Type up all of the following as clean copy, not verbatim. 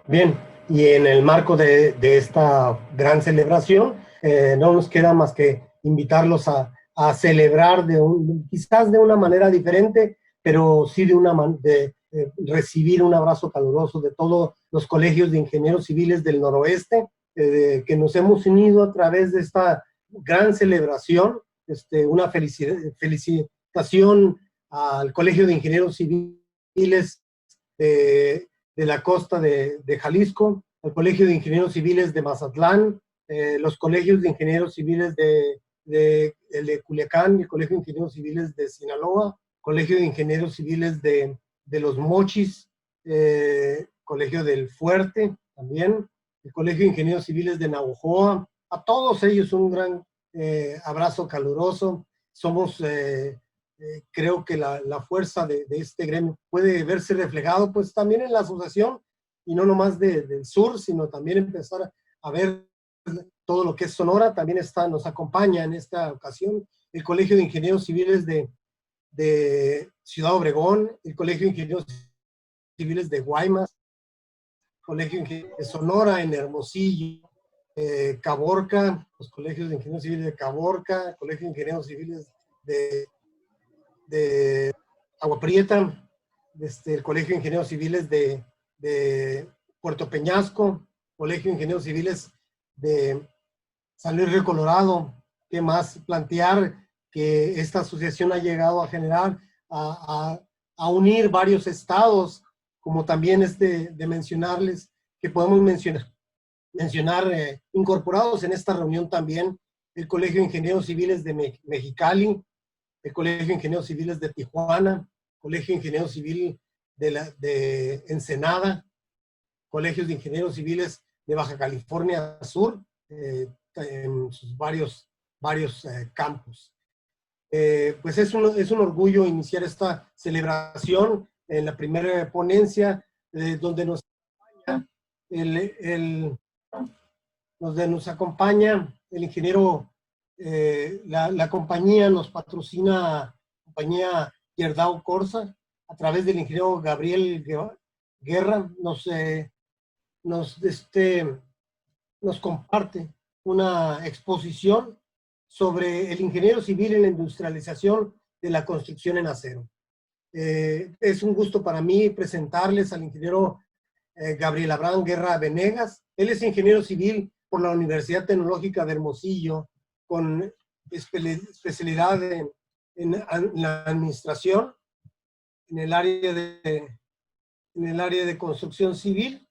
Bien, y en el marco de esta gran celebración, no nos queda más que invitarlos a celebrar quizás de una manera diferente, pero sí de recibir un abrazo caluroso de todos los colegios de ingenieros civiles del noroeste, que nos hemos unido a través de esta gran celebración. Una felicitación al Colegio de Ingenieros Civiles de la costa de Jalisco, el Colegio de Ingenieros Civiles de Mazatlán, los colegios de ingenieros civiles de Culiacán, el Colegio de Ingenieros Civiles de Sinaloa, Colegio de Ingenieros Civiles de Los Mochis, Colegio del Fuerte también, el Colegio de Ingenieros Civiles de Navojoa. A todos ellos un gran abrazo caluroso. Somos creo que la fuerza de este gremio puede verse reflejado pues también en la asociación, y no nomás del sur, sino también empezar a ver todo lo que es Sonora. También nos acompaña en esta ocasión el Colegio de Ingenieros Civiles de Ciudad Obregón, el Colegio de Ingenieros Civiles de Guaymas, Colegio de Sonora en Hermosillo, Caborca, los colegios de ingenieros civiles de Caborca, Colegio de Ingenieros Civiles de Agua Prieta, el Colegio de Ingenieros Civiles de Puerto Peñasco, Colegio de Ingenieros Civiles de San Luis Río Colorado. ¿Qué más plantear? Que esta asociación ha llegado a generar, a unir varios estados, como también de mencionarles que podemos mencionar incorporados en esta reunión también el Colegio de Ingenieros Civiles de Mexicali, el Colegio de Ingenieros Civiles de Tijuana, Colegio de Ingenieros Civil de Ensenada, Colegios de Ingenieros Civiles de Baja California Sur, en sus varios campos. Pues es un orgullo iniciar esta celebración en la primera ponencia, donde nos acompaña el ingeniero. La compañía nos patrocina, compañía Yerdao Corsa, a través del ingeniero Gabriel Guerra, nos comparte una exposición sobre el ingeniero civil en la industrialización de la construcción en acero. Es un gusto para mí presentarles al ingeniero Gabriel Abraham Guerra Venegas. Él es ingeniero civil por la Universidad Tecnológica de Hermosillo, con especialidad en la administración, en el área de construcción civil,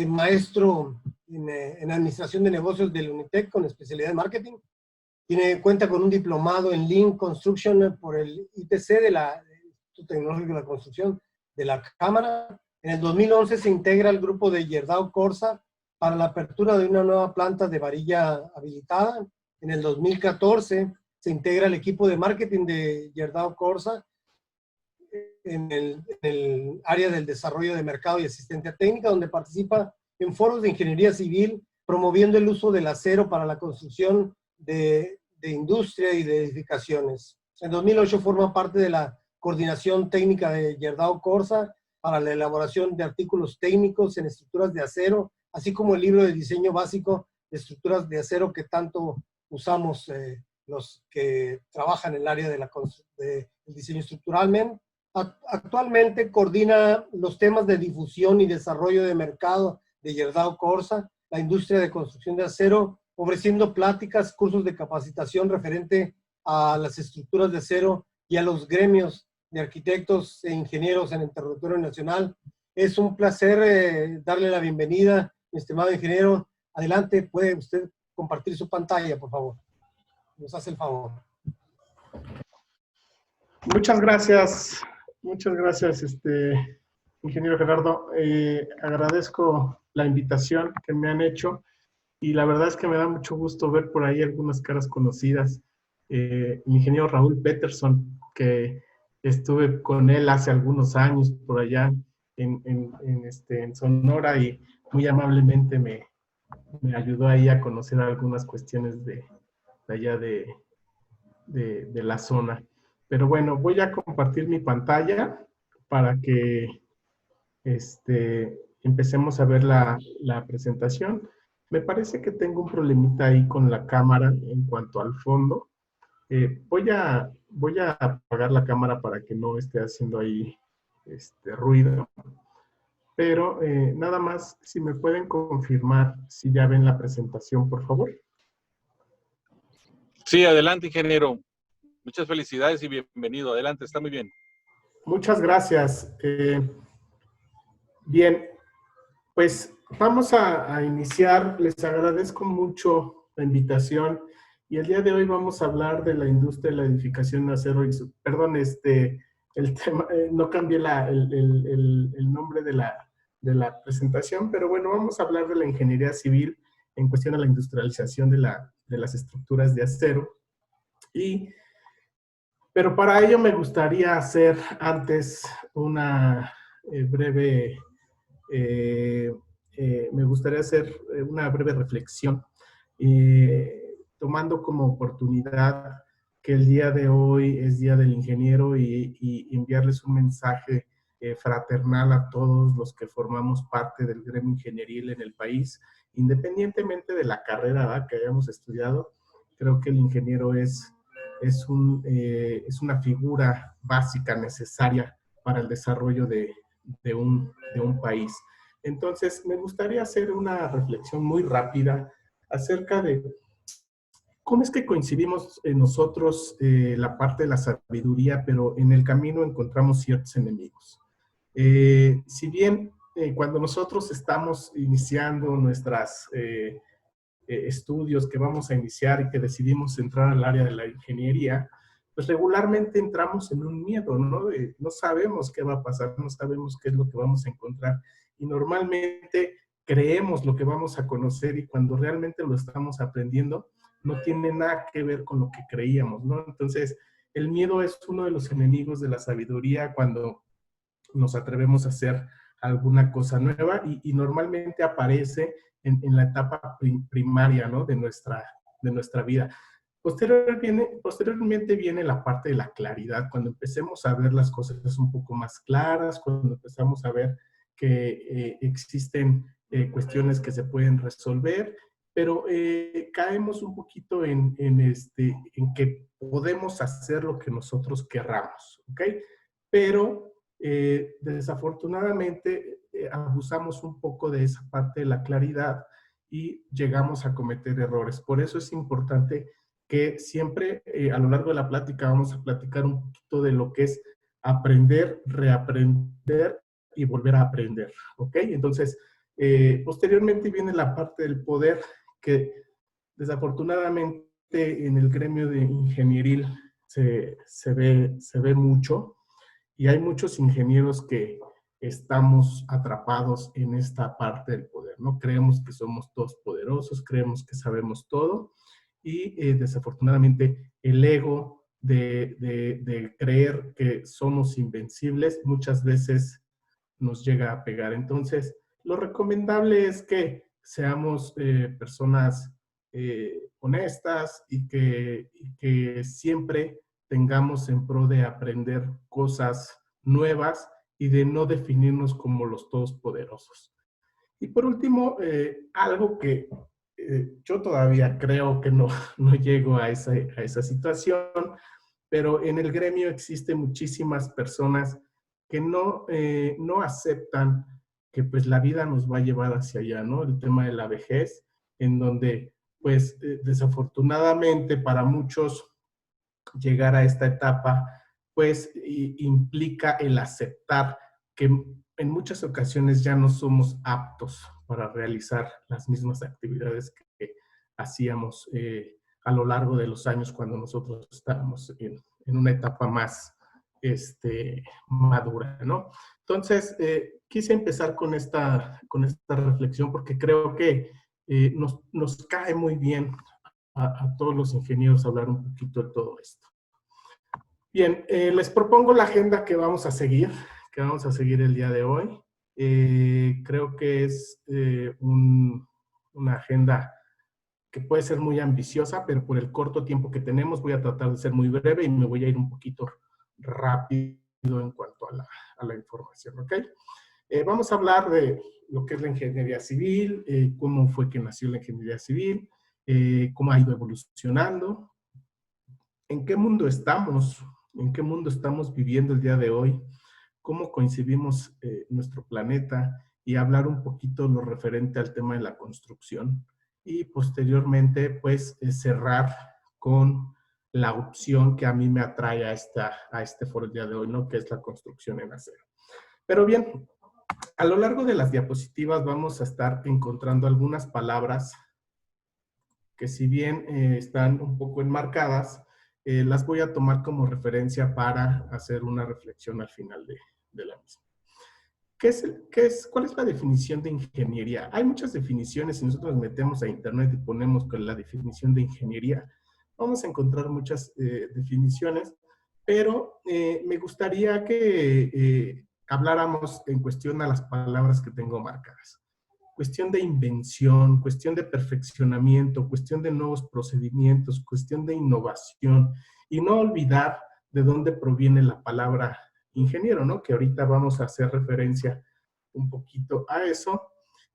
maestro en administración de negocios del UNITEC con especialidad en marketing. Cuenta con un diplomado en Lean Construction por el ITC del Instituto Tecnológico de la Construcción de la Cámara. En el 2011 se integra al grupo de Yerdao Corsa para la apertura de una nueva planta de varilla habilitada. En el 2014 se integra el equipo de marketing de Yerdao Corsa en el área del desarrollo de mercado y asistencia técnica, donde participa en foros de ingeniería civil, promoviendo el uso del acero para la construcción de industria y de edificaciones. En 2008 forma parte de la coordinación técnica de Yerdao Corsa para la elaboración de artículos técnicos en estructuras de acero, así como el libro de diseño básico de estructuras de acero que tanto usamos los que trabajan en el área del diseño estructural. Actualmente coordina los temas de difusión y desarrollo de mercado de Yerdao Corsa, la industria de construcción de acero, ofreciendo pláticas, cursos de capacitación referente a las estructuras de acero y a los gremios de arquitectos e ingenieros en el territorio nacional. Es un placer darle la bienvenida, mi estimado ingeniero. Adelante, puede usted compartir su pantalla, por favor. Nos hace el favor. Muchas gracias, ingeniero Gerardo. Agradezco la invitación que me han hecho y la verdad es que me da mucho gusto ver por ahí algunas caras conocidas. El ingeniero Raúl Peterson, que estuve con él hace algunos años por allá en Sonora, y muy amablemente me ayudó ahí a conocer algunas cuestiones de allá de la zona. Pero bueno, voy a compartir mi pantalla para que empecemos a ver la presentación. Me parece que tengo un problemita ahí con la cámara en cuanto al fondo. Voy a apagar la cámara para que no esté haciendo ahí ruido. Pero nada más, si me pueden confirmar si ya ven la presentación, por favor. Sí, adelante, ingeniero. Muchas felicidades y bienvenido. Adelante, está muy bien. Muchas gracias. Bien, pues vamos a iniciar. Les agradezco mucho la invitación y el día de hoy vamos a hablar de la industria de la edificación de acero y perdón, el tema, no cambié el nombre de la presentación, pero bueno, vamos a hablar de la ingeniería civil en cuestión a la industrialización de las estructuras de acero. Pero para ello me gustaría hacer antes una breve reflexión, tomando como oportunidad que el día de hoy es Día del Ingeniero y enviarles un mensaje fraternal a todos los que formamos parte del gremio ingenieril en el país, independientemente de la carrera que hayamos estudiado. Creo que el ingeniero es una figura básica necesaria para el desarrollo de un país. Entonces, me gustaría hacer una reflexión muy rápida acerca de cómo es que coincidimos nosotros la parte de la sabiduría, pero en el camino encontramos ciertos enemigos. Si bien cuando nosotros estamos iniciando nuestras estudios que vamos a iniciar y que decidimos entrar al área de la ingeniería, pues regularmente entramos en un miedo, ¿no? No sabemos qué va a pasar, no sabemos qué es lo que vamos a encontrar. Y normalmente creemos lo que vamos a conocer y cuando realmente lo estamos aprendiendo, no tiene nada que ver con lo que creíamos, ¿no? Entonces, el miedo es uno de los enemigos de la sabiduría cuando nos atrevemos a hacer alguna cosa nueva y normalmente aparece en la etapa primaria, ¿no? de nuestra vida. Posteriormente viene la parte de la claridad, cuando empecemos a ver las cosas un poco más claras, cuando empezamos a ver que existen cuestiones que se pueden resolver, pero caemos un poquito en que podemos hacer lo que nosotros querramos, ¿ok? Pero desafortunadamente abusamos un poco de esa parte de la claridad y llegamos a cometer errores. Por eso es importante que siempre a lo largo de la plática vamos a platicar un poquito de lo que es aprender, reaprender y volver a aprender, ¿ok? Entonces, posteriormente viene la parte del poder que desafortunadamente en el gremio de ingenieril se ve mucho y hay muchos ingenieros que estamos atrapados en esta parte del poder, ¿no? Creemos que somos todos poderosos, creemos que sabemos todo y desafortunadamente el ego de creer que somos invencibles muchas veces nos llega a pegar. Entonces, lo recomendable es que seamos personas honestas y que siempre tengamos en pro de aprender cosas nuevas y de no definirnos como los todopoderosos. Y por último, algo que yo todavía creo que no llego a esa situación, pero en el gremio existen muchísimas personas que no aceptan que pues la vida nos va a llevar hacia allá, ¿no? El tema de la vejez, en donde pues desafortunadamente para muchos llegar a esta etapa pues implica el aceptar que en muchas ocasiones ya no somos aptos para realizar las mismas actividades que hacíamos a lo largo de los años cuando nosotros estábamos en una etapa más madura, ¿no? Entonces, quise empezar con esta reflexión porque creo que nos cae muy bien a todos los ingenieros hablar un poquito de todo esto. Bien, les propongo la agenda que vamos a seguir el día de hoy. Creo que es una agenda que puede ser muy ambiciosa, pero por el corto tiempo que tenemos voy a tratar de ser muy breve y me voy a ir un poquito rápido en cuanto a la información, ¿ok? Vamos a hablar de lo que es la ingeniería civil, cómo fue que nació la ingeniería civil, cómo ha ido evolucionando, en qué mundo estamos viviendo el día de hoy, cómo coincidimos nuestro planeta y hablar un poquito lo referente al tema de la construcción y posteriormente pues cerrar con la opción que a mí me atrae a este foro el día de hoy, ¿no? Que es la construcción en acero. Pero bien, a lo largo de las diapositivas vamos a estar encontrando algunas palabras que si bien están un poco enmarcadas, las voy a tomar como referencia para hacer una reflexión al final de la misma. ¿Cuál es la definición de ingeniería? Hay muchas definiciones. Si nosotros nos metemos a internet y ponemos con la definición de ingeniería, vamos a encontrar muchas definiciones, pero me gustaría que habláramos en cuestión a las palabras que tengo marcadas. Cuestión de invención, cuestión de perfeccionamiento, cuestión de nuevos procedimientos, cuestión de innovación, y no olvidar de dónde proviene la palabra ingeniero, ¿no? Que ahorita vamos a hacer referencia un poquito a eso.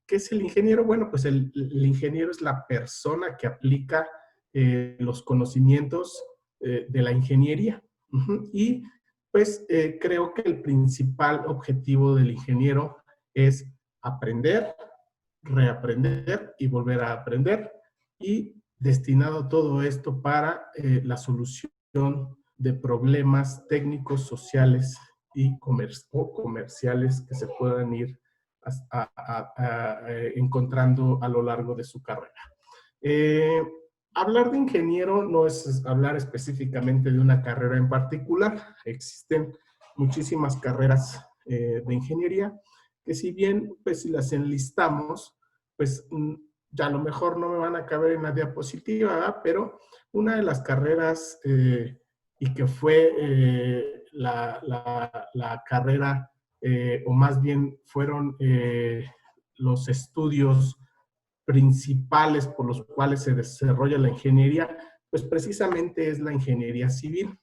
¿Qué es el ingeniero? Bueno, pues el ingeniero es la persona que aplica los conocimientos de la ingeniería. Y pues creo que el principal objetivo del ingeniero es aprender, reaprender y volver a aprender, y destinado todo esto para la solución de problemas técnicos, sociales y comerciales que se puedan ir encontrando a lo largo de su carrera. Hablar de ingeniero no es hablar específicamente de una carrera en particular. Existen muchísimas carreras de ingeniería que si bien pues si las enlistamos, pues ya a lo mejor no me van a caber en la diapositiva, ¿verdad? Pero una de las carreras y que fue la carrera, o más bien fueron los estudios principales por los cuales se desarrolla la ingeniería, pues precisamente es la ingeniería civil.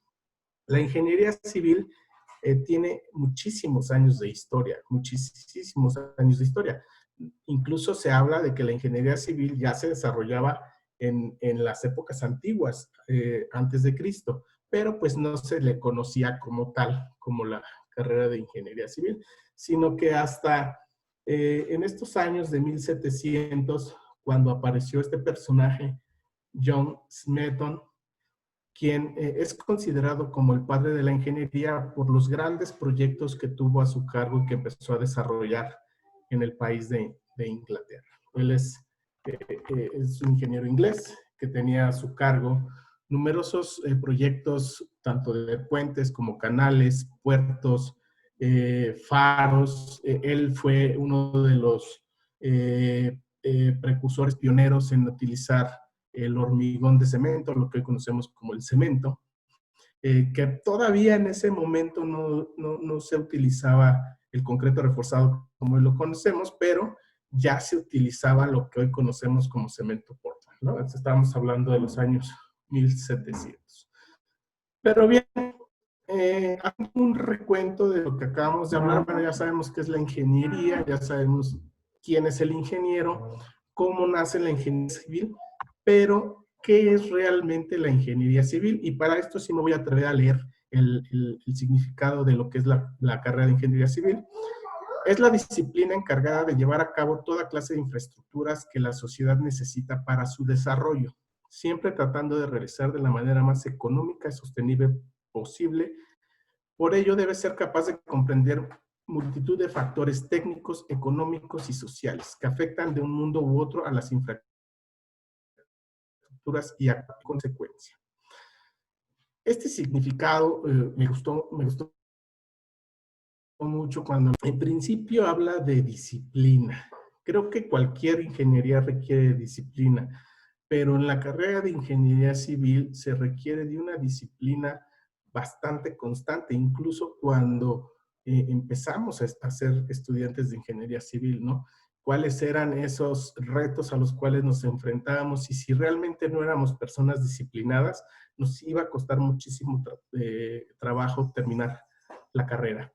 La ingeniería civil tiene muchísimos años de historia, muchísimos años de historia. Incluso se habla de que la ingeniería civil ya se desarrollaba en las épocas antiguas, antes de Cristo, pero pues no se le conocía como tal, como la carrera de ingeniería civil, sino que hasta en estos años de 1700, cuando apareció este personaje, John Smeaton, quien es considerado como el padre de la ingeniería por los grandes proyectos que tuvo a su cargo y que empezó a desarrollar en el país de Inglaterra. Él es un ingeniero inglés que tenía a su cargo numerosos proyectos, tanto de puentes como canales, puertos, faros. Él fue uno de los precursores pioneros en utilizar el hormigón de cemento, lo que hoy conocemos como el cemento, que todavía en ese momento no se utilizaba el concreto reforzado como hoy lo conocemos, pero ya se utilizaba lo que hoy conocemos como cemento Portland, ¿no? Estábamos hablando de los años 1700. Pero bien, un recuento de lo que acabamos de hablar. Bueno, ya sabemos qué es la ingeniería, ya sabemos quién es el ingeniero, cómo nace la ingeniería civil, pero ¿qué es realmente la ingeniería civil? Y para esto sí me voy a atrever a leer el significado de lo que es la carrera de ingeniería civil. Es la disciplina encargada de llevar a cabo toda clase de infraestructuras que la sociedad necesita para su desarrollo, siempre tratando de realizar de la manera más económica y sostenible posible. Por ello, debe ser capaz de comprender multitud de factores técnicos, económicos y sociales que afectan de un mundo u otro a las infraestructuras y a consecuencia. Este significado me gustó mucho cuando en principio habla de disciplina. Creo que cualquier ingeniería requiere disciplina, pero en la carrera de ingeniería civil se requiere de una disciplina bastante constante, incluso cuando empezamos a ser estudiantes de ingeniería civil, ¿no? Cuáles eran esos retos a los cuales nos enfrentábamos, y si realmente no éramos personas disciplinadas, nos iba a costar muchísimo trabajo terminar la carrera.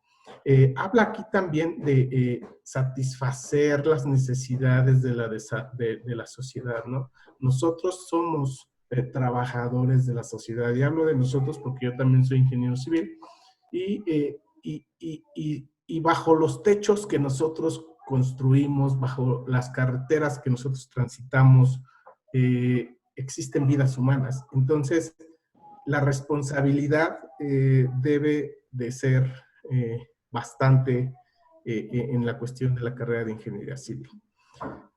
Habla aquí también de satisfacer las necesidades de la sociedad, ¿no? Nosotros somos trabajadores de la sociedad, y hablo de nosotros porque yo también soy ingeniero civil, y bajo los techos que nosotros construimos, bajo las carreteras que nosotros transitamos, existen vidas humanas. Entonces, la responsabilidad debe de ser bastante en la cuestión de la carrera de ingeniería civil.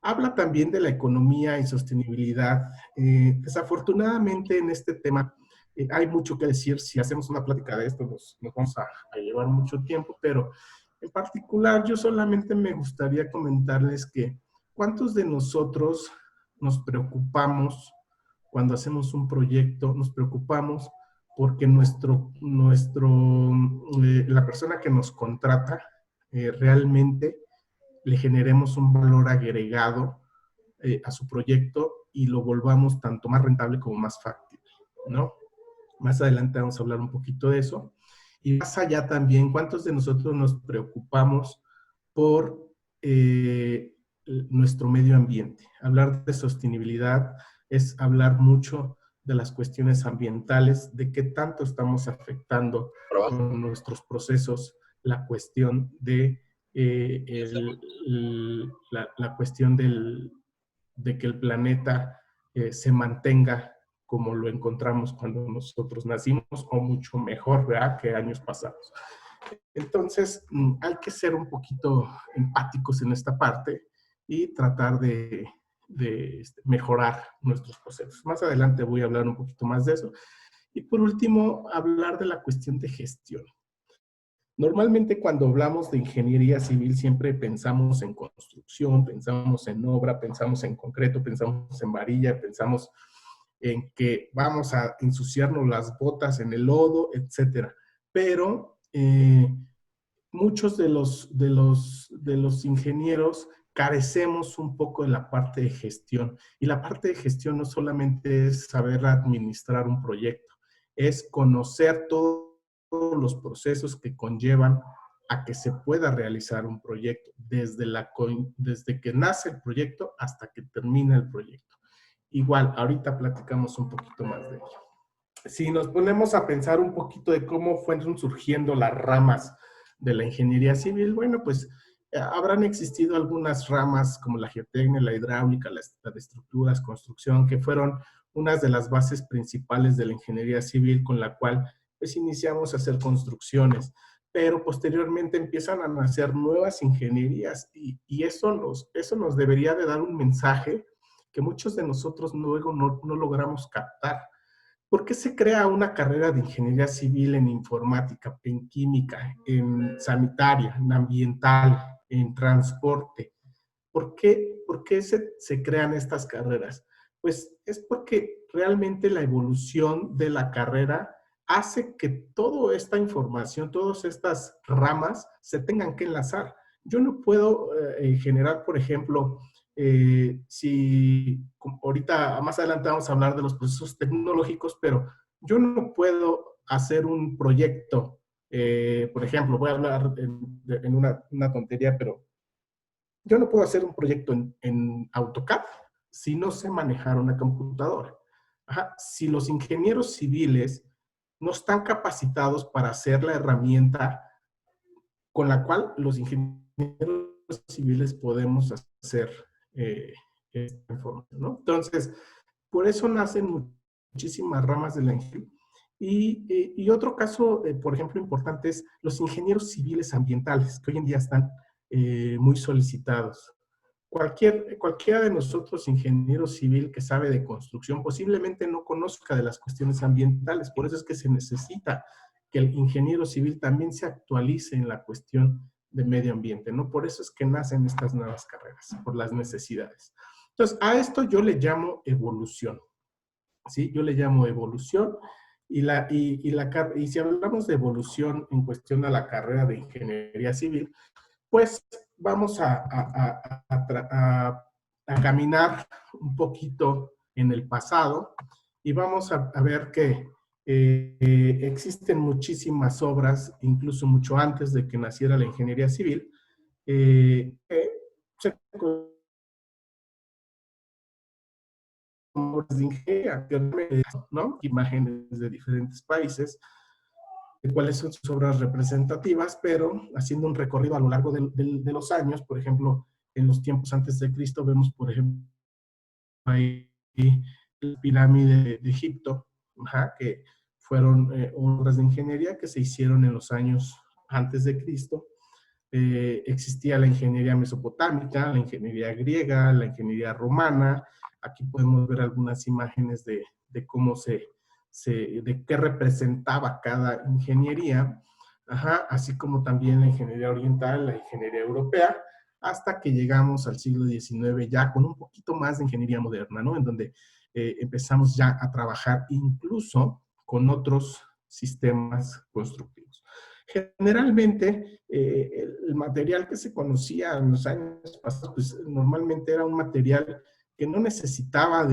Habla también de la economía y sostenibilidad. Desafortunadamente en este tema hay mucho que decir. Si hacemos una plática de esto nos vamos a llevar mucho tiempo, pero en particular yo solamente me gustaría comentarles que ¿cuántos de nosotros nos preocupamos cuando hacemos un proyecto? Nos preocupamos porque la persona que nos contrata realmente le generemos un valor agregado a su proyecto y lo volvamos tanto más rentable como más factible, ¿no? Más adelante vamos a hablar un poquito de eso. Y más allá también, ¿cuántos de nosotros nos preocupamos por nuestro medio ambiente? Hablar de sostenibilidad es hablar mucho de las cuestiones ambientales, de qué tanto estamos afectando con nuestros procesos la cuestión de la cuestión de que el planeta se mantenga como lo encontramos cuando nosotros nacimos, o mucho mejor, ¿verdad?, que años pasados. Entonces, hay que ser un poquito empáticos en esta parte y tratar de mejorar nuestros procesos. Más adelante voy a hablar un poquito más de eso. Y por último, hablar de la cuestión de gestión. Normalmente cuando hablamos de ingeniería civil siempre pensamos en construcción, pensamos en obra, pensamos en concreto, pensamos en varilla, pensamos en que vamos a ensuciarnos las botas en el lodo, etcétera. Pero muchos de los ingenieros carecemos un poco de la parte de gestión. Y la parte de gestión no solamente es saber administrar un proyecto, es conocer todos los procesos que conllevan a que se pueda realizar un proyecto, desde que nace el proyecto hasta que termina el proyecto. Igual, ahorita platicamos un poquito más de ello. Si nos ponemos a pensar un poquito de cómo fueron surgiendo las ramas de la ingeniería civil, bueno, pues habrán existido algunas ramas como la geotecnia, la hidráulica, la de estructuras, construcción, que fueron unas de las bases principales de la ingeniería civil con la cual pues iniciamos a hacer construcciones, pero posteriormente empiezan a nacer nuevas ingenierías y eso nos debería de dar un mensaje que muchos de nosotros luego no logramos captar. ¿Por qué se crea una carrera de ingeniería civil en informática, en química, en sanitaria, en ambiental, en transporte? ¿Por qué se crean estas carreras? Pues es porque realmente la evolución de la carrera hace que toda esta información, todas estas ramas se tengan que enlazar. Yo no puedo generar, por ejemplo, si ahorita más adelante vamos a hablar de los procesos tecnológicos, pero yo no puedo hacer un proyecto, por ejemplo, voy a hablar en una tontería, pero yo no puedo hacer un proyecto en AutoCAD si no sé manejar una computadora. Ajá. Si los ingenieros civiles no están capacitados para hacer la herramienta con la cual los ingenieros civiles podemos hacer esta información, ¿no? Entonces, por eso nacen muchísimas ramas de la ingeniería. Y otro caso, por ejemplo, importante es los ingenieros civiles ambientales, que hoy en día están muy solicitados. Cualquiera de nosotros, ingeniero civil que sabe de construcción, posiblemente no conozca de las cuestiones ambientales. Por eso es que se necesita que el ingeniero civil también se actualice en la cuestión de medio ambiente, ¿no? Por eso es que nacen estas nuevas carreras, por las necesidades. Entonces, a esto yo le llamo evolución, ¿sí? Yo le llamo evolución. Y si hablamos de evolución en cuestión a la carrera de ingeniería civil, pues vamos a caminar un poquito en el pasado y vamos a ver que Existen muchísimas obras, incluso mucho antes de que naciera la ingeniería civil, se obras de ingeniería, ¿no? Imágenes de diferentes países, de cuáles son sus obras representativas, pero haciendo un recorrido a lo largo de los años, por ejemplo, en los tiempos antes de Cristo, vemos, por ejemplo, ahí la pirámide de Egipto, que fueron obras de ingeniería que se hicieron en los años antes de Cristo. Existía la ingeniería mesopotámica, la ingeniería griega, la ingeniería romana. Aquí podemos ver algunas imágenes de cómo de qué representaba cada ingeniería, así como también la ingeniería oriental, la ingeniería europea, hasta que llegamos al siglo XIX ya con un poquito más de ingeniería moderna, ¿no? En donde empezamos ya a trabajar incluso con otros sistemas constructivos. Generalmente, el material que se conocía en los años pasados, pues normalmente era un material que no necesitaba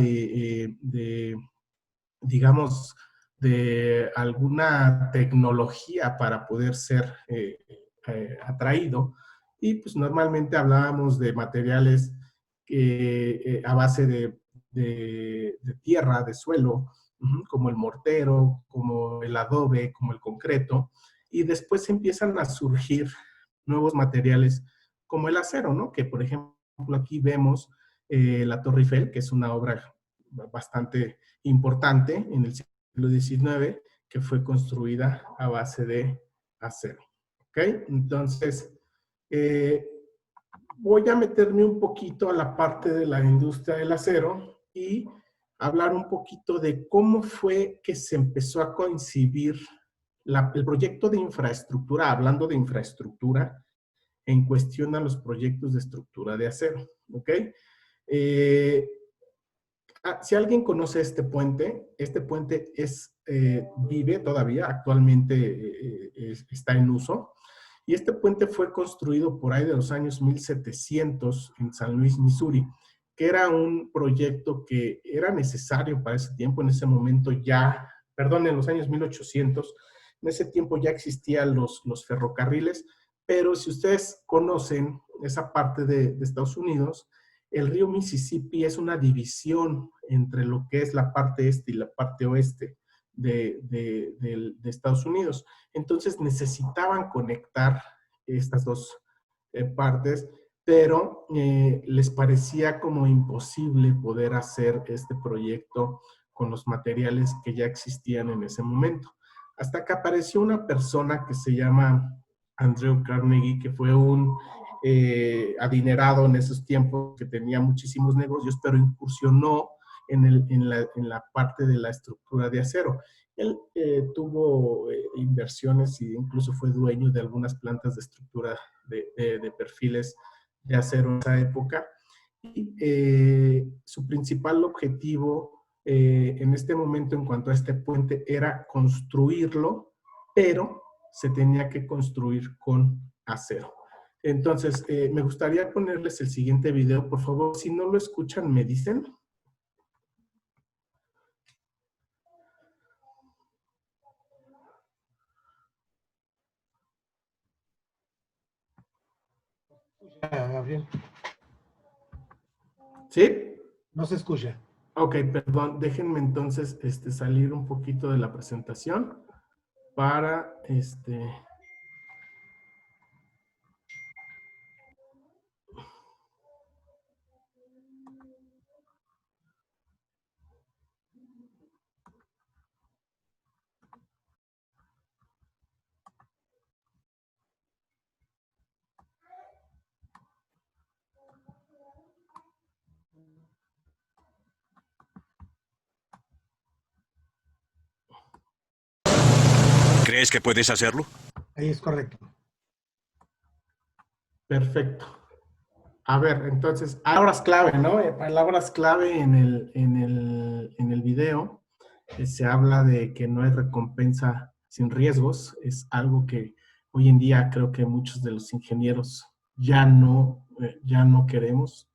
digamos, de alguna tecnología para poder ser atraído. Y pues normalmente hablábamos de materiales a base de tierra, de suelo, como el mortero, como el adobe, como el concreto, y después empiezan a surgir nuevos materiales como el acero, ¿no? Que por ejemplo aquí vemos la Torre Eiffel, que es una obra bastante importante en el siglo XIX, que fue construida a base de acero. ¿Ok? Entonces, voy a meterme un poquito a la parte de la industria del acero y hablar un poquito de cómo fue que se empezó a concebir el proyecto de infraestructura, hablando de infraestructura, en cuestión a los proyectos de estructura de acero. ¿Ok? Si alguien conoce este puente vive todavía, actualmente está en uso, y este puente fue construido por ahí de los años 1700 en San Luis, Missouri, que era un proyecto que era necesario para ese tiempo. En ese momento ya, perdón, en los años 1800, en ese tiempo ya existían los ferrocarriles, pero si ustedes conocen esa parte de Estados Unidos, el río Mississippi es una división entre lo que es la parte este y la parte oeste de Estados Unidos. Entonces necesitaban conectar estas dos partes, pero les parecía como imposible poder hacer este proyecto con los materiales que ya existían en ese momento. Hasta que apareció una persona que se llama Andrew Carnegie, que fue un adinerado en esos tiempos, que tenía muchísimos negocios, pero incursionó en la parte de la estructura de acero. Él tuvo inversiones e incluso fue dueño de algunas plantas de estructura de perfiles de acero en esa época. Y su principal objetivo en este momento en cuanto a este puente era construirlo, pero se tenía que construir con acero. Entonces, me gustaría ponerles el siguiente video, por favor. Si no lo escuchan, me dicen. Gabriel. ¿Sí? No se escucha. Ok, perdón. Déjenme entonces salir un poquito de la presentación para ¿Crees que puedes hacerlo? Ahí es correcto. Perfecto. A ver, entonces, palabras clave, ¿no? Palabras clave en el video. Se habla de que no hay recompensa sin riesgos. Es algo que hoy en día creo que muchos de los ingenieros ya no queremos.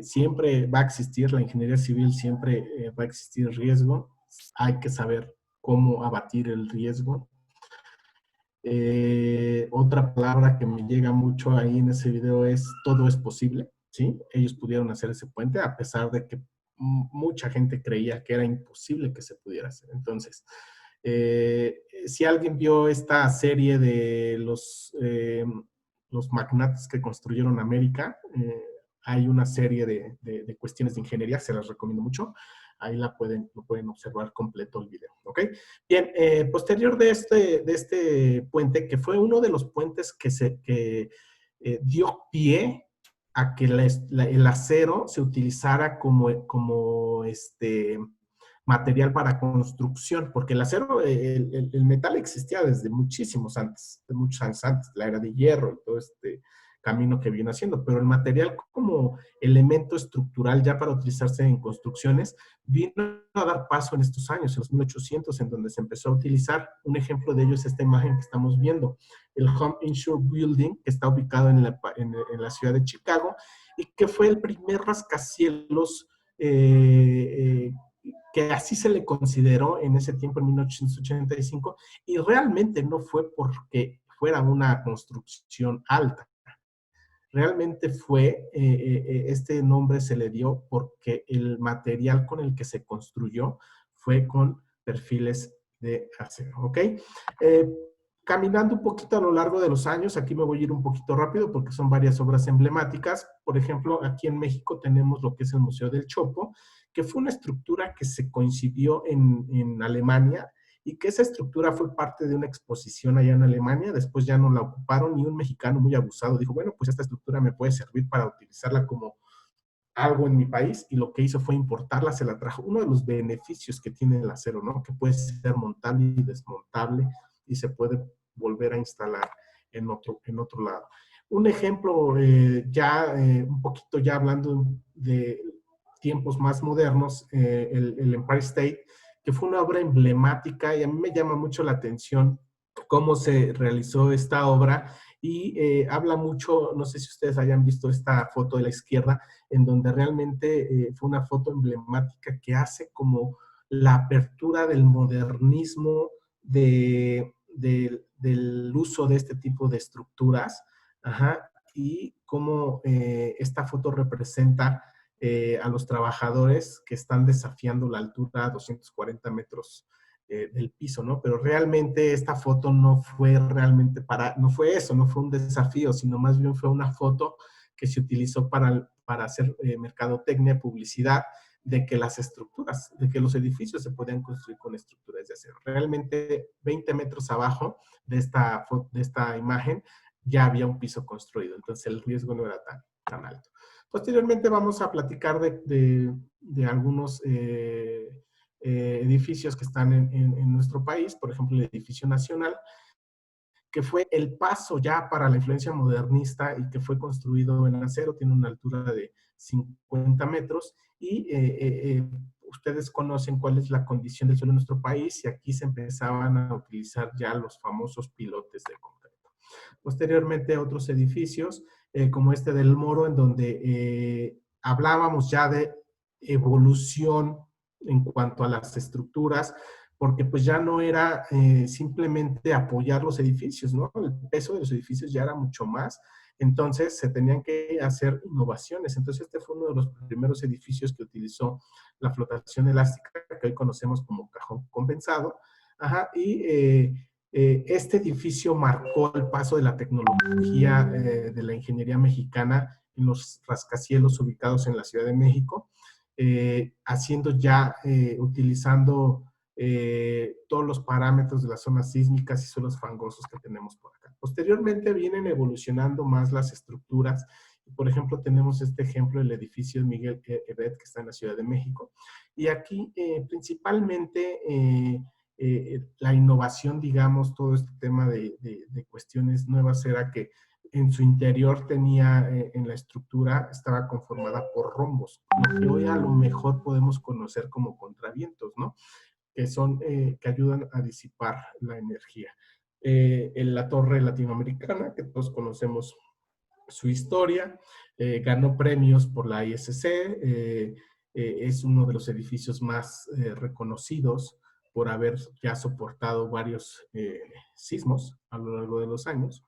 Siempre va a existir, la ingeniería civil siempre va a existir riesgo. hay que saber cómo abatir el riesgo. Otra palabra que me llega mucho ahí en ese video es todo es posible, ¿sí? Ellos pudieron hacer ese puente a pesar de que mucha gente creía que era imposible que se pudiera hacer. Entonces, si alguien vio esta serie de los magnates que construyeron América, hay una serie de cuestiones de ingeniería, se las recomiendo mucho. Ahí lo pueden observar completo el video, ¿ok? Bien, posterior de este puente, que fue uno de los puentes que dio pie a que el acero se utilizara como material para construcción, porque el acero, el metal existía desde muchísimos antes, de muchos años antes, la era de hierro y todo este camino que viene haciendo, pero el material como elemento estructural ya para utilizarse en construcciones vino a dar paso en estos años, en los 1800, en donde se empezó a utilizar. Un ejemplo de ello es esta imagen que estamos viendo, el Home Insure Building, que está ubicado en la ciudad de Chicago, y que fue el primer rascacielos que así se le consideró en ese tiempo, en 1885, y realmente no fue porque fuera una construcción alta. Realmente fue, este nombre se le dio porque el material con el que se construyó fue con perfiles de acero, ¿ok? Caminando un poquito a lo largo de los años, aquí me voy a ir un poquito rápido porque son varias obras emblemáticas. Por ejemplo, aquí en México tenemos lo que es el Museo del Chopo, que fue una estructura que se concibió en Alemania y que esa estructura fue parte de una exposición allá en Alemania. Después ya no la ocuparon y un mexicano muy abusado dijo, bueno, pues esta estructura me puede servir para utilizarla como algo en mi país, y lo que hizo fue importarla, se la trajo. Uno de los beneficios que tiene el acero, ¿no? Que puede ser montable y desmontable y se puede volver a instalar en otro lado. Un ejemplo, un poquito ya hablando de tiempos más modernos, el Empire State, que fue una obra emblemática, y a mí me llama mucho la atención cómo se realizó esta obra, y habla mucho, no sé si ustedes hayan visto esta foto de la izquierda, en donde realmente fue una foto emblemática que hace como la apertura del modernismo, del uso de este tipo de estructuras, y cómo esta foto representa a los trabajadores que están desafiando la altura a 240 metros del piso, ¿no? Pero realmente esta foto no fue realmente no fue eso, no fue un desafío, sino más bien fue una foto que se utilizó para hacer mercadotecnia, publicidad, de que las estructuras, de que los edificios se podían construir con estructuras de acero. Realmente 20 metros abajo de esta imagen ya había un piso construido, entonces el riesgo no era tan alto. Posteriormente vamos a platicar de algunos edificios que están en nuestro país, por ejemplo, el Edificio Nacional, que fue el paso ya para la influencia modernista y que fue construido en acero, tiene una altura de 50 metros, y ustedes conocen cuál es la condición del suelo en nuestro país, y aquí se empezaban a utilizar ya los famosos pilotes de concreto. Posteriormente otros edificios, como este del Moro, en donde hablábamos ya de evolución en cuanto a las estructuras, porque pues ya no era simplemente apoyar los edificios, ¿no? El peso de los edificios ya era mucho más, entonces se tenían que hacer innovaciones. Entonces este fue uno de los primeros edificios que utilizó la flotación elástica, que hoy conocemos como cajón compensado, y este edificio marcó el paso de la tecnología de la ingeniería mexicana en los rascacielos ubicados en la Ciudad de México, utilizando todos los parámetros de las zonas sísmicas y suelos fangosos que tenemos por acá. Posteriormente vienen evolucionando más las estructuras. Por ejemplo, tenemos este ejemplo del edificio de Miguel Hebet, que está en la Ciudad de México. Y aquí principalmente la innovación, digamos, todo este tema de cuestiones nuevas era que en su interior tenía, en la estructura, estaba conformada por rombos, lo que hoy a lo mejor podemos conocer como contravientos, ¿no? Que son, que ayudan a disipar la energía. En la torre latinoamericana, que todos conocemos su historia, ganó premios por la ISC, es uno de los edificios más reconocidos por haber ya soportado varios sismos a lo largo de los años.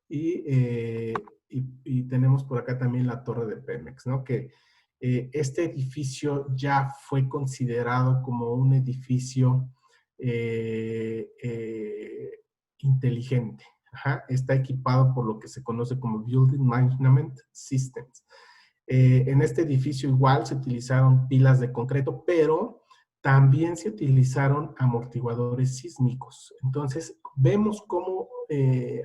Y tenemos por acá también la torre de Pemex, ¿no? Que este edificio ya fue considerado como un edificio inteligente. Ajá. Está equipado por lo que se conoce como Building Management Systems. En este edificio igual se utilizaron pilas de concreto, pero también se utilizaron amortiguadores sísmicos. Entonces, vemos cómo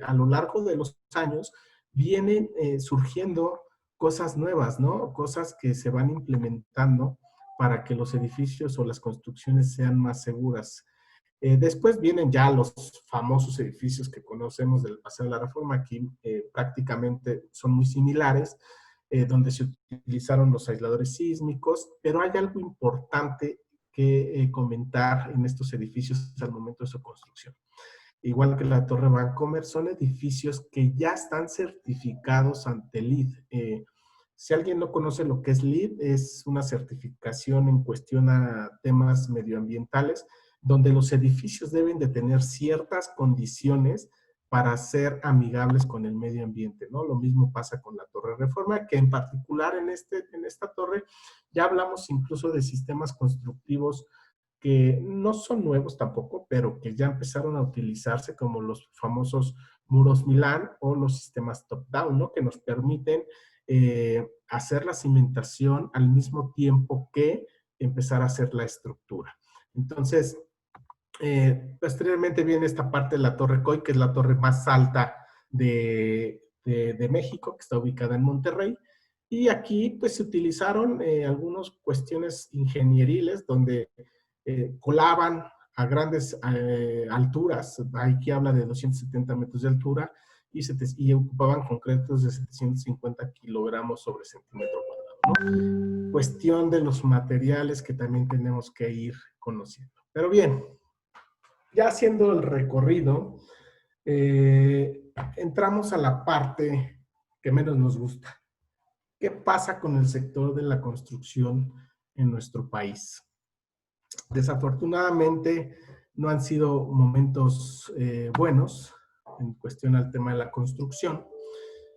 a lo largo de los años vienen surgiendo cosas nuevas, ¿no? Cosas que se van implementando para que los edificios o las construcciones sean más seguras. Después vienen ya los famosos edificios que conocemos del Paseo de la Reforma. Aquí prácticamente son muy similares, donde se utilizaron los aisladores sísmicos, pero hay algo importante que comentar en estos edificios al momento de su construcción. Igual que la Torre Vancomer, son edificios que ya están certificados ante LEED. Si alguien no conoce lo que es LEED, es una certificación en cuestión a temas medioambientales, donde los edificios deben de tener ciertas condiciones para ser amigables con el medio ambiente, ¿no? Lo mismo pasa con la Torre Reforma, que en particular en esta torre ya hablamos incluso de sistemas constructivos que no son nuevos tampoco, pero que ya empezaron a utilizarse, como los famosos muros Milán o los sistemas top-down, ¿no? Que nos permiten hacer la cimentación al mismo tiempo que empezar a hacer la estructura. Entonces, posteriormente viene esta parte de la Torre Coy, que es la torre más alta de México, que está ubicada en Monterrey. Y aquí pues se utilizaron algunas cuestiones ingenieriles donde colaban a grandes alturas. Aquí habla de 270 metros de altura y ocupaban concretos de 750 kilogramos sobre centímetro cuadrado, ¿no? Cuestión de los materiales que también tenemos que ir conociendo. Pero bien, ya haciendo el recorrido, entramos a la parte que menos nos gusta. ¿Qué pasa con el sector de la construcción en nuestro país? Desafortunadamente, no han sido momentos buenos en cuestión al tema de la construcción.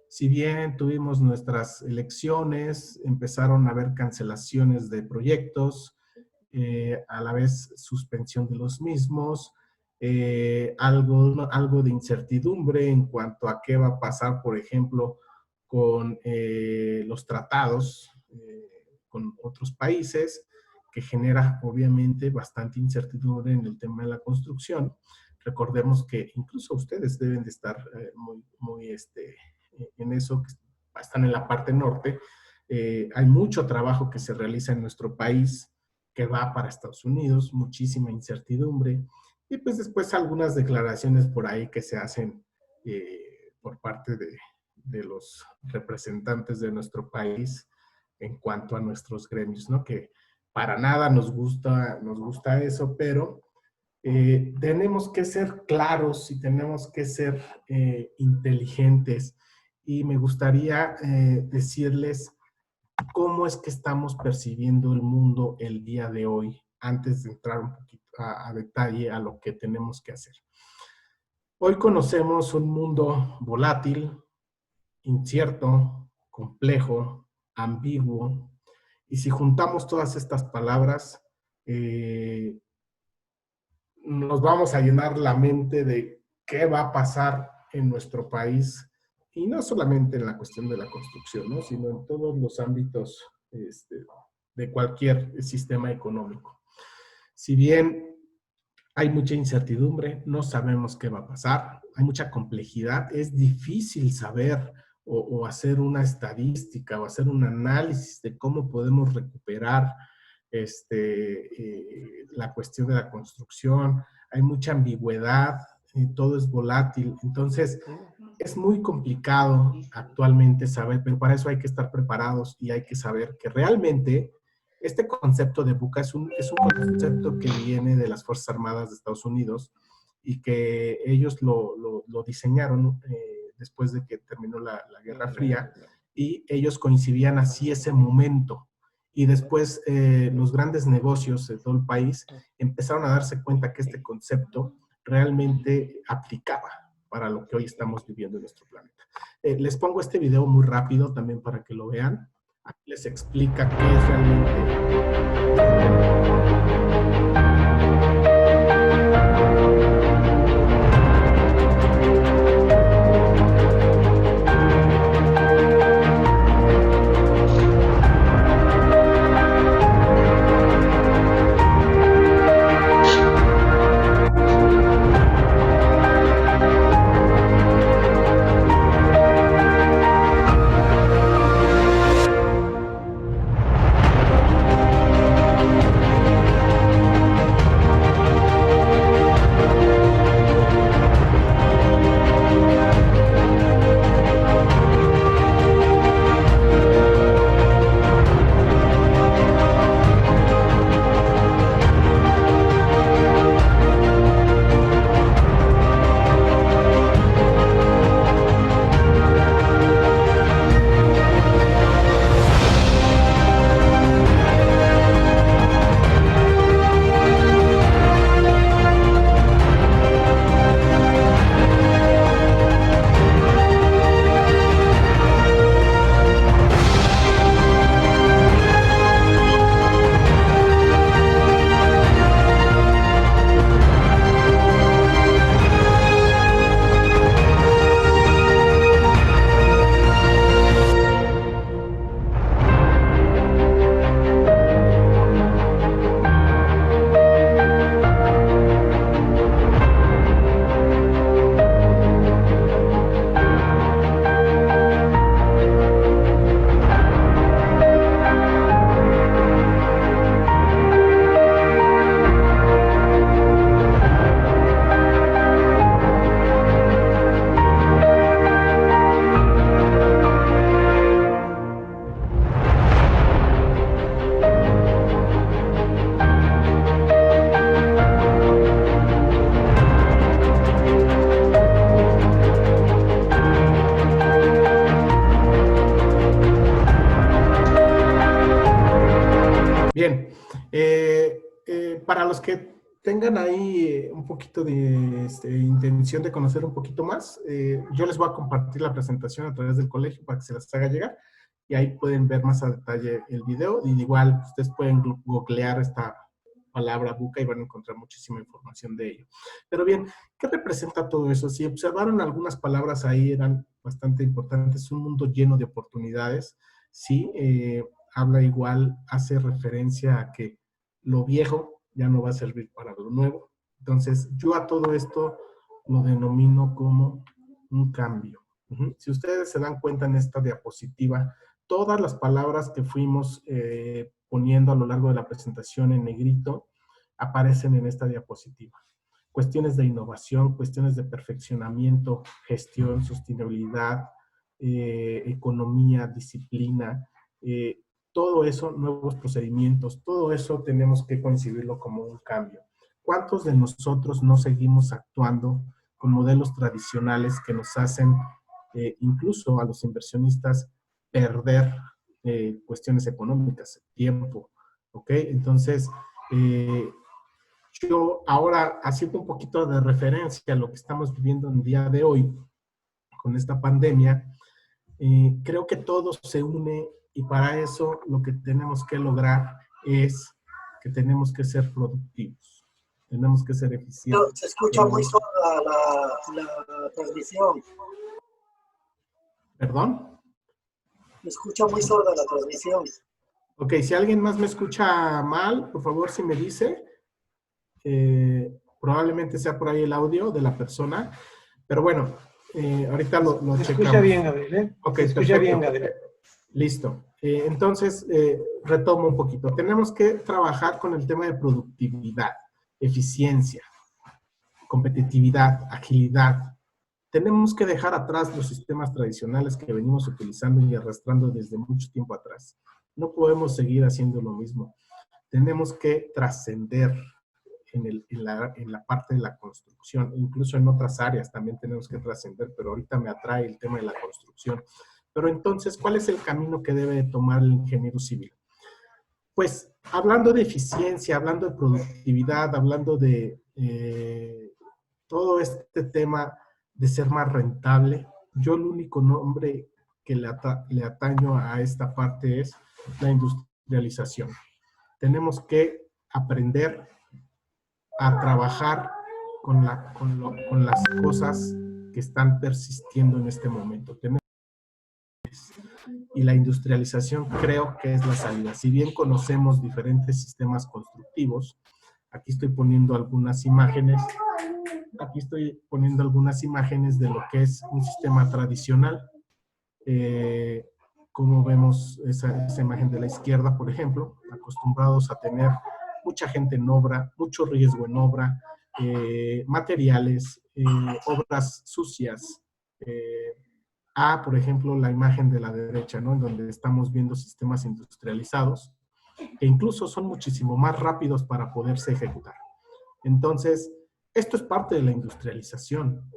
Si bien tuvimos nuestras elecciones, empezaron a haber cancelaciones de proyectos, a la vez suspensión de los mismos, algo de incertidumbre en cuanto a qué va a pasar, por ejemplo, con los tratados con otros países, que genera obviamente bastante incertidumbre en el tema de la construcción. Recordemos que incluso ustedes deben de estar muy en eso, que están en la parte norte. Hay mucho trabajo que se realiza en nuestro país que va para Estados Unidos, muchísima incertidumbre, y pues después algunas declaraciones por ahí que se hacen por parte de los representantes de nuestro país en cuanto a nuestros gremios, ¿no? Que para nada nos gusta eso, pero tenemos que ser claros y tenemos que ser inteligentes, y me gustaría decirles cómo es que estamos percibiendo el mundo el día de hoy, antes de entrar un poquito a detalle a lo que tenemos que hacer. Hoy conocemos un mundo volátil, incierto, complejo, ambiguo, y si juntamos todas estas palabras, nos vamos a llenar la mente de qué va a pasar en nuestro país, y no solamente en la cuestión de la construcción, ¿no? Sino en todos los ámbitos de cualquier sistema económico. Si bien hay mucha incertidumbre, no sabemos qué va a pasar, hay mucha complejidad, es difícil saber o hacer una estadística o hacer un análisis de cómo podemos recuperar la cuestión de la construcción. Hay mucha ambigüedad, todo es volátil, entonces es muy complicado actualmente saber, pero para eso hay que estar preparados y hay que saber que realmente este concepto de VUCA es un concepto que viene de las Fuerzas Armadas de Estados Unidos, y que ellos lo diseñaron después de que terminó la Guerra Fría, y ellos coincidían así ese momento. y después los grandes negocios de todo el país empezaron a darse cuenta que este concepto realmente aplicaba para lo que hoy estamos viviendo en nuestro planeta. Les pongo este video muy rápido también para que lo vean. Aquí les explica qué es realmente. Bien, para los que tengan ahí un poquito de intención de conocer un poquito más, yo les voy a compartir la presentación a través del colegio para que se las haga llegar y ahí pueden ver más a detalle el video y igual ustedes pueden googlear esta palabra VUCA y van a encontrar muchísima información de ello. Pero bien, ¿qué representa todo eso? Si observaron algunas palabras ahí eran bastante importantes, un mundo lleno de oportunidades, ¿sí? Habla igual, hace referencia a que lo viejo ya no va a servir para lo nuevo. Entonces, yo a todo esto lo denomino como un cambio. Si ustedes se dan cuenta en esta diapositiva, todas las palabras que fuimos poniendo a lo largo de la presentación en negrito aparecen en esta diapositiva. Cuestiones de innovación, cuestiones de perfeccionamiento, gestión, sostenibilidad, economía, disciplina, todo eso, nuevos procedimientos, todo eso tenemos que concebirlo como un cambio. ¿Cuántos de nosotros no seguimos actuando con modelos tradicionales que nos hacen, incluso a los inversionistas, perder cuestiones económicas, tiempo? ¿Ok? Entonces, yo ahora, haciendo un poquito de referencia a lo que estamos viviendo en el día de hoy, con esta pandemia, creo que todo se une y para eso lo que tenemos que lograr es que tenemos que ser productivos, tenemos que ser eficientes. Se escucha muy sorda la transmisión. ¿Perdón? Se escucha muy sorda la transmisión. Ok, si alguien más me escucha mal, por favor, si me dice, probablemente sea por ahí el audio de la persona, pero bueno, ahorita lo checamos. Se escucha bien, Gabriel, Ok, se escucha bien, Gabriel. Listo. Entonces, retomo un poquito. Tenemos que trabajar con el tema de productividad, eficiencia, competitividad, agilidad. Tenemos que dejar atrás los sistemas tradicionales que venimos utilizando y arrastrando desde mucho tiempo atrás. No podemos seguir haciendo lo mismo. Tenemos que trascender en la parte de la construcción. Incluso en otras áreas también tenemos que trascender, pero ahorita me atrae el tema de la construcción. Pero entonces, ¿cuál es el camino que debe tomar el ingeniero civil? pues hablando de eficiencia, hablando de productividad, hablando de todo este tema de ser más rentable, yo el único nombre que le ataño a esta parte es la industrialización. Tenemos que aprender a trabajar con las cosas que están persistiendo en este momento. Y la industrialización creo que es la salida. Si bien conocemos diferentes sistemas constructivos, aquí estoy poniendo algunas imágenes. Aquí estoy poniendo algunas imágenes de lo que es un sistema tradicional. Como vemos esa imagen de la izquierda, por ejemplo, acostumbrados a tener mucha gente en obra, mucho riesgo en obra, materiales, obras sucias, por ejemplo, la imagen de la derecha, ¿no? En donde estamos viendo sistemas industrializados, que incluso son muchísimo más rápidos para poderse ejecutar. Entonces, esto es parte de la industrialización,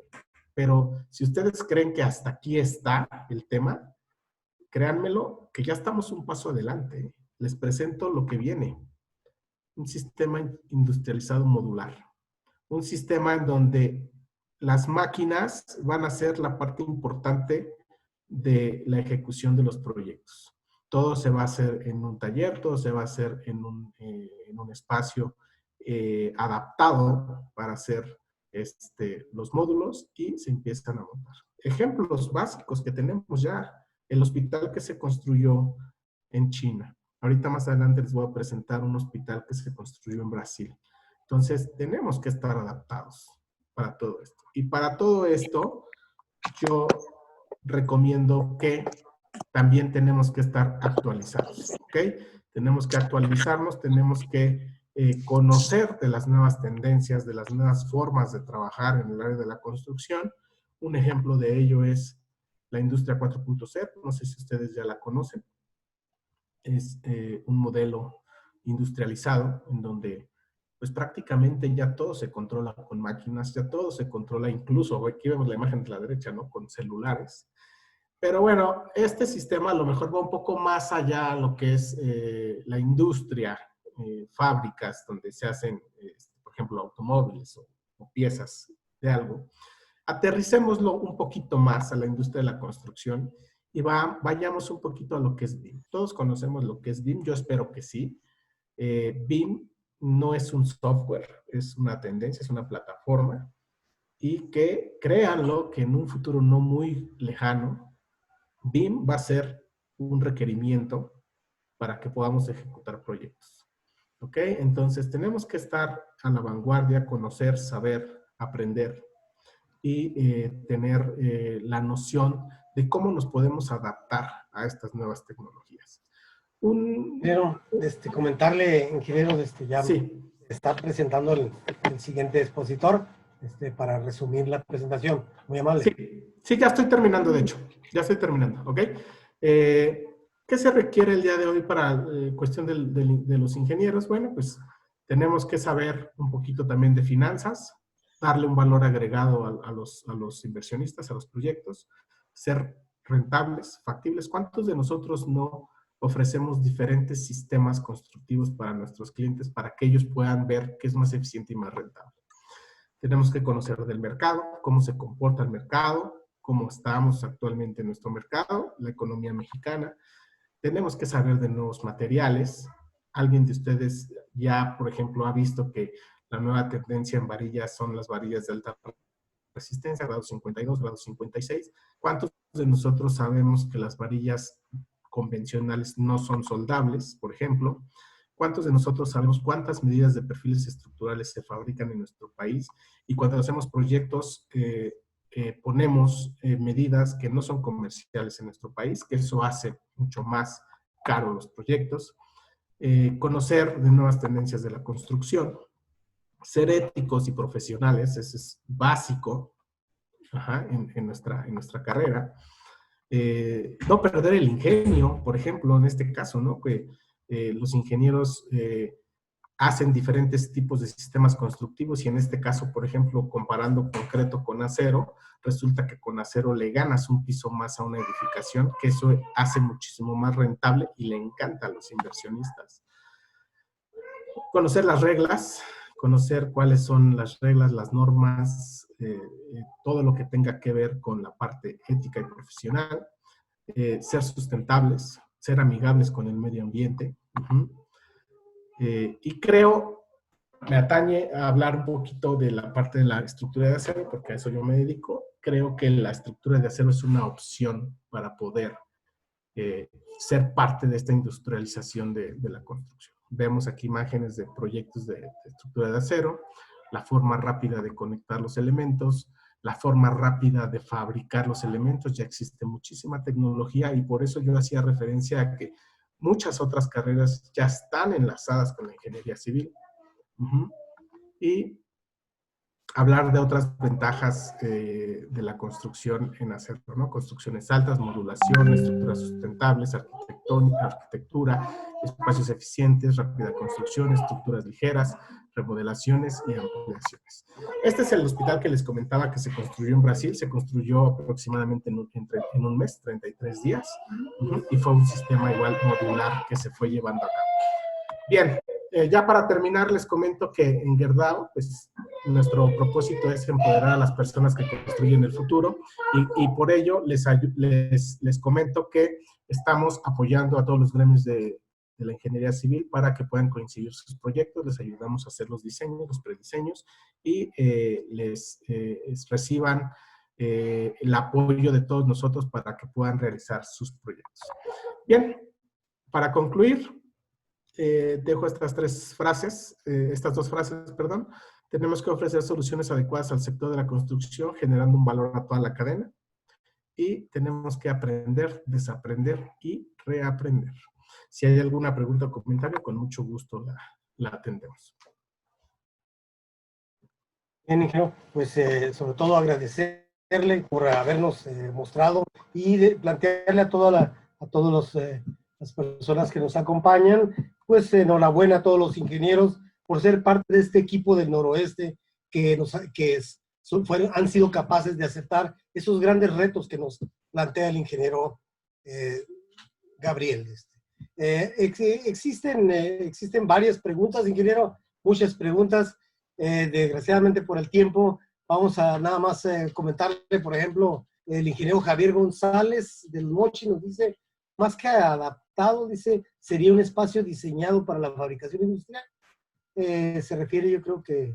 pero si ustedes creen que hasta aquí está el tema, créanmelo, que ya estamos un paso adelante. Les presento lo que viene. Un sistema industrializado modular. Un sistema en donde las máquinas van a ser la parte importante de la ejecución de los proyectos. Todo se va a hacer en un taller, todo se va a hacer en un espacio adaptado para hacer los módulos y se empiezan a montar. Ejemplos básicos que tenemos ya. El hospital que se construyó en China. Ahorita más adelante les voy a presentar un hospital que se construyó en Brasil. Entonces, tenemos que estar adaptados para todo esto. Y para todo esto, yo recomiendo que también tenemos que estar actualizados, ¿ok? Tenemos que actualizarnos, tenemos que conocer de las nuevas tendencias, de las nuevas formas de trabajar en el área de la construcción. Un ejemplo de ello es la industria 4.0, no sé si ustedes ya la conocen. Es un modelo industrializado en donde pues prácticamente ya todo se controla con máquinas, ya todo se controla incluso, aquí vemos la imagen de la derecha, ¿no? Con celulares. Pero bueno, este sistema a lo mejor va un poco más allá a lo que es la industria, fábricas donde se hacen, por ejemplo, automóviles o piezas de algo. Aterricémoslo un poquito más a la industria de la construcción y vayamos un poquito a lo que es BIM. Todos conocemos lo que es BIM, yo espero que sí. BIM no es un software, es una tendencia, es una plataforma y que, créanlo, que en un futuro no muy lejano, BIM va a ser un requerimiento para que podamos ejecutar proyectos. ¿Ok? Entonces tenemos que estar a la vanguardia, conocer, saber, aprender y tener la noción de cómo nos podemos adaptar a estas nuevas tecnologías. Comentarle, ingeniero, ya sí. está presentando el siguiente expositor para resumir la presentación. Muy amable. Sí, ya estoy terminando, de hecho. Ya estoy terminando, ¿ok? ¿Qué se requiere el día de hoy para cuestión de los ingenieros? Bueno, pues tenemos que saber un poquito también de finanzas, darle un valor agregado a los inversionistas, a los proyectos, ser rentables, factibles. ¿Cuántos de nosotros no ofrecemos diferentes sistemas constructivos para nuestros clientes para que ellos puedan ver qué es más eficiente y más rentable? Tenemos que conocer del mercado, cómo se comporta el mercado, cómo estamos actualmente en nuestro mercado, la economía mexicana. Tenemos que saber de nuevos materiales. ¿Alguien de ustedes ya, por ejemplo, ha visto que la nueva tendencia en varillas son las varillas de alta resistencia, grado 52, grado 56? ¿Cuántos de nosotros sabemos que las varillas convencionales no son soldables, por ejemplo? ¿Cuántos de nosotros sabemos cuántas medidas de perfiles estructurales se fabrican en nuestro país? Y cuando hacemos proyectos, ponemos medidas que no son comerciales en nuestro país, que eso hace mucho más caro los proyectos. Conocer de nuevas tendencias de la construcción. Ser éticos y profesionales, eso es básico en nuestra carrera. No perder el ingenio, por ejemplo, en este caso, ¿no? Que los ingenieros hacen diferentes tipos de sistemas constructivos y en este caso, por ejemplo, comparando concreto con acero, resulta que con acero le ganas un piso más a una edificación, que eso hace muchísimo más rentable y le encanta a los inversionistas. conocer las reglas, conocer cuáles son las reglas, las normas, todo lo que tenga que ver con la parte ética y profesional, ser sustentables, ser amigables con el medio ambiente. Y creo, me atañe a hablar un poquito de la parte de la estructura de acero, porque a eso yo me dedico. Creo que la estructura de acero es una opción para poder ser parte de esta industrialización de la construcción. Vemos aquí imágenes de proyectos de estructura de acero, la forma rápida de conectar los elementos, la forma rápida de fabricar los elementos. Ya existe muchísima tecnología y por eso yo hacía referencia a que muchas otras carreras ya están enlazadas con la ingeniería civil. Y hablar de otras ventajas de la construcción en acero, ¿no? Construcciones altas, modulación, estructuras sustentables, arquitectura, espacios eficientes, rápida construcción, estructuras ligeras, remodelaciones y ampliaciones. Este es el hospital que les comentaba que se construyó en Brasil. Se construyó aproximadamente en un mes, 33 días, y fue un sistema igual modular que se fue llevando a cabo. Bien, ya para terminar les comento que en Gerdau, pues nuestro propósito es empoderar a las personas que construyen el futuro y por ello les comento que estamos apoyando a todos los gremios de la ingeniería civil para que puedan coincidir sus proyectos. Les ayudamos a hacer los diseños, los prediseños y les reciban el apoyo de todos nosotros para que puedan realizar sus proyectos. Bien, para concluir, dejo estas dos frases, perdón. Tenemos que ofrecer soluciones adecuadas al sector de la construcción, generando un valor a toda la cadena. Y tenemos que aprender, desaprender y reaprender. Si hay alguna pregunta o comentario, con mucho gusto la atendemos. Bien, ingeniero, pues sobre todo agradecerle por habernos mostrado y plantearle a todas las personas que nos acompañan, pues enhorabuena a todos los ingenieros por ser parte de este equipo del noroeste que han sido capaces de aceptar esos grandes retos que nos plantea el ingeniero Gabriel. Existen varias preguntas, ingeniero, muchas preguntas. Desgraciadamente por el tiempo, vamos a nada más comentarle, por ejemplo, el ingeniero Javier González del Mochi nos dice, más que adaptado, dice, sería un espacio diseñado para la fabricación industrial. Se refiere, yo creo que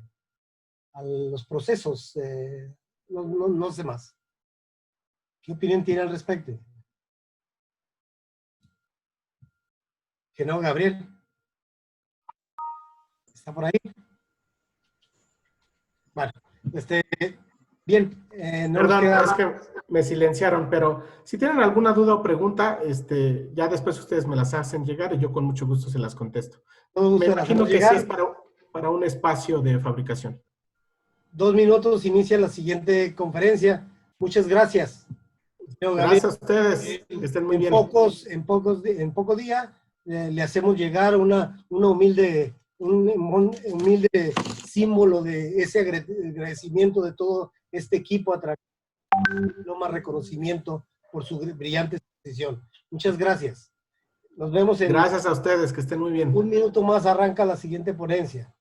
a los procesos, no sé más. ¿Qué opinión tiene al respecto? Que no, Gabriel. ¿Está por ahí? Bueno, bien. Perdón, es que me silenciaron, pero si tienen alguna duda o pregunta, ya después ustedes me las hacen llegar y yo con mucho gusto se las contesto. Me imagino que sí es para un espacio de fabricación. 2 minutos, inicia la siguiente conferencia. Muchas gracias. Gracias a ustedes, que estén muy bien. En poco día le hacemos llegar un humilde símbolo de ese agradecimiento de todo este equipo a través de Loma reconocimiento por su brillante exposición. Muchas gracias. Nos vemos Gracias a ustedes, que estén muy bien. 1 minuto más arranca la siguiente ponencia.